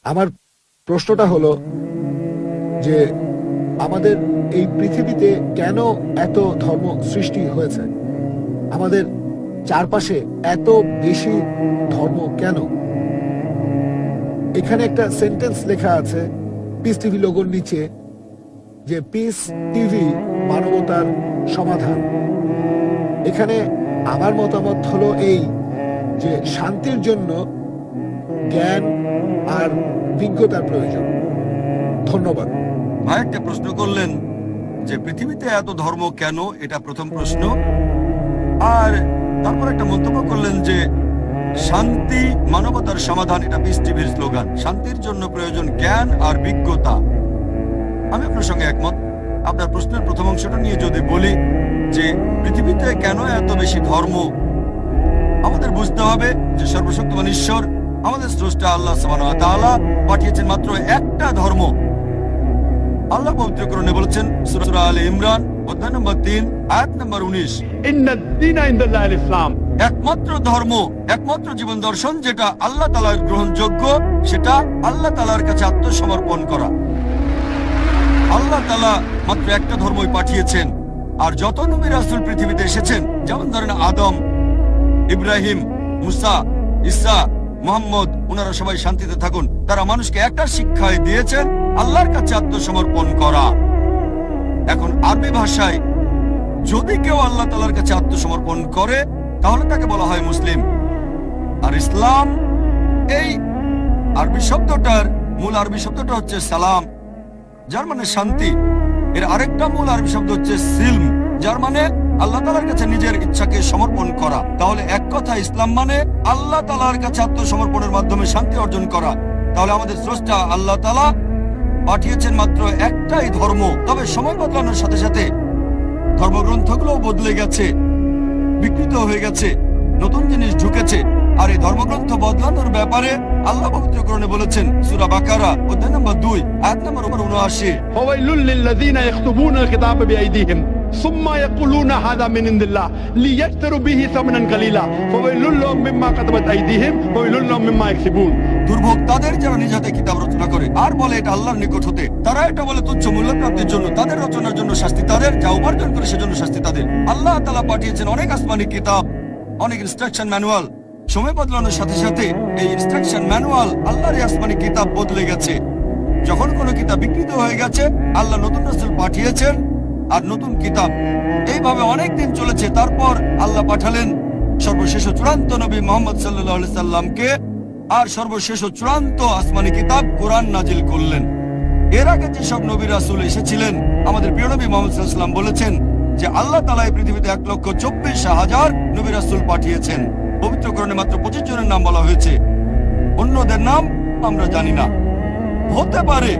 আমার প্রশ্নটা হলো যে আমাদের এই পৃথিবীতে কেন এত ধর্ম সৃষ্টি হয়েছে? আমাদের চারপাশে এত বেশি ধর্ম কেন? এখানে একটা সেন্টেন্স লেখা আছে পিস টিভি লোগোর নিচে, যে পিস টিভি মানবতার সমাধান। এখানে আমার মতামত হলো এই যে শান্তির জন্য জ্ঞান আর বিজ্ঞতার প্রয়োজন। ধন্যবাদ। ভাই একটা প্রশ্ন করলেন যে পৃথিবীতে এত ধর্ম কেন, এটা প্রথম প্রশ্ন। আর তারপর একটা মন্তব্য করলেন যে শান্তি মানবতার সমাধান, এটা পিস টিভির স্লোগান। শান্তির জন্য প্রয়োজন জ্ঞান আর বিজ্ঞতা। আমি আপনার সঙ্গে একমত। আপনার প্রশ্নের প্রথম অংশটা নিয়ে যদি বলি যে পৃথিবীতে কেন এত বেশি ধর্ম, আমাদের বুঝতে হবে যে সর্বশক্তিমান ঈশ্বর আমাদের স্রষ্টা আল্লাহ সুবহানাহু ওয়া তাআলা পাঠিয়েছেন মাত্র একটা ধর্ম। আল্লাহ পবিত্র কোরআনে বলেছেন সূরা আলে ইমরান অধ্যায় নম্বর 3 আয়াত নম্বর 19, ইন্নাদ-দীনা ইনদাল্লাহিল ইসলাম। একমাত্র ধর্ম, একমাত্র জীবন দর্শন যেটা আল্লাহ তাআলার গ্রহণযোগ্য, সেটা আল্লাহ তাআলার কাছে আত্মসমর্পণ করা। আল্লাহ তাআলা মাত্র একটা ধর্মই পাঠিয়েছেন। আর যত নবী রাসূল পৃথিবীতে এসেছেন, যেমন ধরেন আদম, ইব্রাহিম, মুসা, ঈসা, মুহাম্মদ, ওনারা সবাই শান্তিতে থাকুন। তারা মানুষকে একটা শিক্ষাই দিয়েছেন, আল্লাহর কাছে আত্মসমর্পণ করা। এখন আরবি ভাষায় যদি কেউ আল্লাহ তাআলার কাছে আত্মসমর্পণ করে তাহলে তাকে বলা হয় মুসলিম। আর ইসলাম, এই আরবি শব্দটার মূল আরবি শব্দটা হচ্ছে সালাম, যার মানে শান্তি। এর আরেকটা মূল আরবি শব্দ হচ্ছে সিলম, যার মানে আল্লাহ তাআলার কাছে নিজের ইচ্ছাকে সমর্পণ করা। তাহলে এক কথা ইসলাম মানে আল্লাহ তাআলার কাছে আত্মসমর্পণের মাধ্যমে শান্তি অর্জন করা। তাহলে আমাদের স্রষ্টা আল্লাহ তাআলা পাঠিয়েছেন মাত্র একটাই ধর্ম। তবে সময় বদলানোর সাথে সাথে ধর্মগ্রন্থগুলো বদলে গেছে, বিকৃত হয়ে গেছে, নতুন জিনিস ঢুকেছে। আর এই ধর্মগ্রন্থ বদলানোর ব্যাপারে আল্লাহ পবিত্র কোরআনে বলেছেন সূরা বাকারা অধ্যায় নম্বর 2 আয়াত নম্বর 79, ফাওয়াইলুল লিল্লাযীনা ইয়াকতুবুনাল কিতাবা বিআইদিহিম সুম্মা ইয়াকুলুনা হাযা মিন ইনদিল্লাহ লিয়াশতারু বিহি সামানান কালীলা ফাওয়াইলুল লাহুম মিম্মা কাতাবাত আইদিহিম ওয়াইলুল লাহুম মিম্মা ইয়াকসিবুন। দুর্ভোগ তাদের যারা নিজ হাতে কিতাব রচনা করে আর বলে এটা আল্লাহর নিকট হতে। তারা এটা বলে তুচ্ছ মূল্য প্রাপ্তির জন্য। তাদের রচনার জন্য শাস্তি তাদের, যা উপার্জন করে সেজন্য শাস্তি তাদের। আল্লাহ তাআলা পাঠিয়েছেন অনেক আসমানি কিতাব, অনেক ইনস্ট্রাকশন ম্যানুয়াল। সময় বদলানোর সাথে সাথে এই ইনস্ট্রাকশন ম্যানুয়াল, আল্লাহর আসমানি কিতাব বদলে গেছে। যখন কোনো কিতাব বিকৃত হয়ে গেছে, আল্লাহ নতুন রাসূল পাঠিয়েছেন আর নতুন কিতাব। এইভাবে অনেক দিন চলেছে। তারপর আল্লাহ পাঠালেন সর্বশেষ চূড়ান্ত নবী মুহাম্মদ সাল্লাল্লাহু আলাইহি সাল্লামকে, আর সর্বশেষ চূড়ান্ত আসমানি কিতাব কোরআন নাজিল করলেন। এর আগে যেসব নবী রাসূল এসেছিলেন, আমাদের প্রিয় নবী মুহাম্মদ সাল্লাল্লাহু আলাইহি সাল্লাম বলেছেন যে আল্লাহ তাআলা এই পৃথিবীতে 1,24,000 নবী রাসূল পাঠিয়েছেন। পবিত্র কোরআনে মাত্র 25 জনের নাম বলা হয়েছে, অন্যদের নাম আমরা জানি না। হতে পারে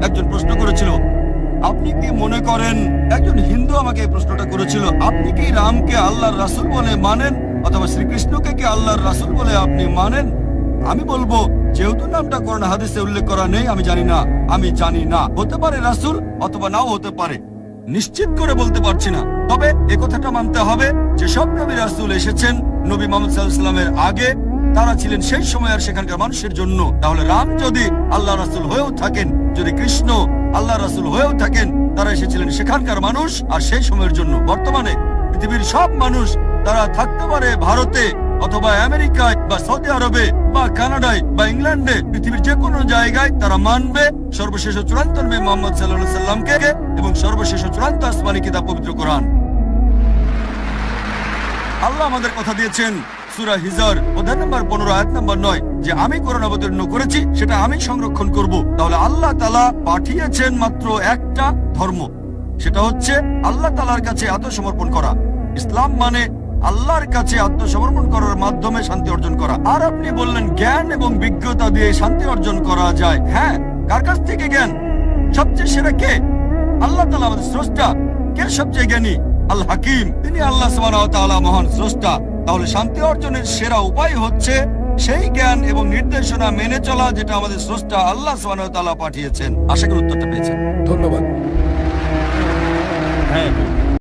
একজন প্রশ্ন করেছিল, আপনি কি মনে করেন, একজন হিন্দু আমাকে এই প্রশ্নটা করেছিল, আপনি কি রামকে আল্লাহর রাসূল বলে মানেন, অথবা শ্রীকৃষ্ণকে কি আল্লাহর রাসূল বলে আপনি মানেন? আমি বলবো, যেহেতু নামটা কোরআন হাদিসে উল্লেখ করা নেই, আমি জানি না। আমি জানি না, হতে পারে রাসূল অথবা নাও হতে পারে, নিশ্চিত করে বলতে পারছি না। তবে একথাটা মানতে হবে যে সব নবী রাসূল এসেছেন নবী মুহাম্মদ সাল্লাল্লাহু আলাইহি ওয়াসাল্লামের আগে। তারা ছিলেন সেই সময় আর সেখানকার মানুষের জন্য। তাহলে রাম যদি আল্লাহ রাসূল হয়েও থাকেন, যদি কৃষ্ণ আল্লাহ রাসূল হয়েও থাকেন, তারা এসেছিলেন সেখানকার মানুষ আর সেই সময়ের জন্য। বর্তমানে পৃথিবীর সব মানুষ, তারা থাকতে পারে ভারতে অথবা আমেরিকায় বা সৌদি আরবে বা কানাডায় বা ইংল্যান্ডে, পৃথিবীর যে কোনো জায়গায় তারা মানবে সর্বশেষ চূড়ান্ত নবী মুহাম্মদ সাল্লাল্লাহু আলাইহি সাল্লামকে এবং সর্বশেষ চূড়ান্ত আসমানি কিতাব পবিত্র কোরআন। আল্লাহ আমাদের কথা দিয়েছেন সূরা হিজর অধ্যায় নম্বর 15 আয়াত নম্বর 9 যে আমি কোরআন অবতীর্ণ করেছি, সেটা আমি সংরক্ষণ করব। তাহলে আল্লাহ তাআলা পাঠিয়েছেন মাত্র একটা ধর্ম, সেটা হচ্ছে আল্লাহ তাআলার কাছে আত্মসমর্পণ করা। ইসলাম মানে আল্লাহর কাছে আত্মসমর্পণ করার মাধ্যমে শান্তি অর্জন করা। আর আপনি বললেন জ্ঞান এবং বিজ্ঞতা দিয়ে শান্তি অর্জন করা যায়। হ্যাঁ, কার কাছ থেকে জ্ঞান? সবচেয়ে সেরা কে? আল্লাহ তাআলা আমাদের স্রষ্টা। কে সবচেয়ে জ্ঞানী? আল হাকিম, তিনি আল্লাহ সুবহানাহু ওয়া তাআলা মহান স্রষ্টা। তাহলে শান্তি অর্জনের সেরা উপায় হচ্ছে সেই জ্ঞান এবং নির্দেশনা মেনে চলা, যেটা আমাদের স্রষ্টা আল্লাহ সুবহানাহু ওয়া তাআলা পাঠিয়েছেন। আশা করি উত্তরটা পেয়েছেন। ধন্যবাদ। হ্যাঁ।